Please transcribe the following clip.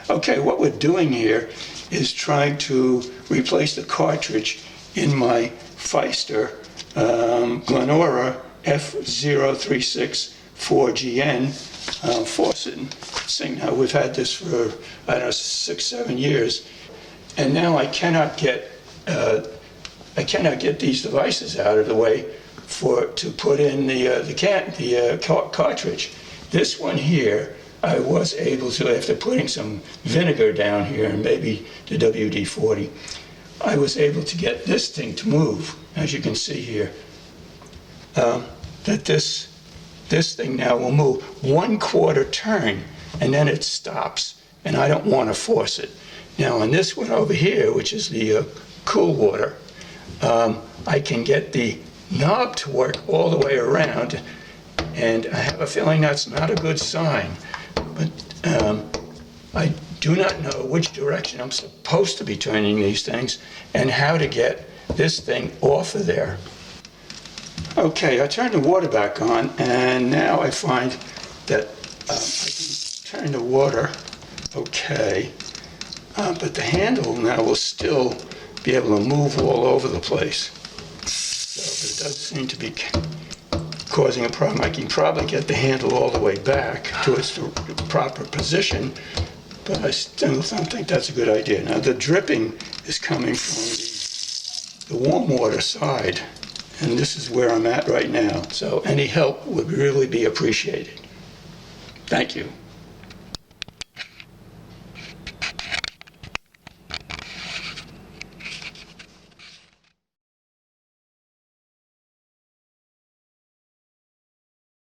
Okay, what we're doing here is trying to replace the cartridge in my Pfister Glenora F-036-4GN faucet thing. Now, we've had this for, I don't know, 6-7 years, and now I cannot get these devices out of the way to put in the cartridge. This one here, I was able to, after putting some vinegar down here and maybe the WD-40, I was able to get this thing to move, as you can see here. That this thing now will move 1/4 turn, and then it stops, and I don't want to force it. Now on this one over here, which is the cool water, I can get the knob to work all the way around, and I have a feeling that's not a good sign. But I do not know which direction I'm supposed to be turning these things and how to get this thing off of there. Okay, I turned the water back on, and now I find that I can turn the water okay, but the handle now will still be able to move all over the place. So it does seem to be causing a problem. I can probably get the handle all the way back to its proper position, but I still don't think that's a good idea. Now the dripping is coming from the warm water side, and this is where I'm at right now. So any help would really be appreciated. Thank you.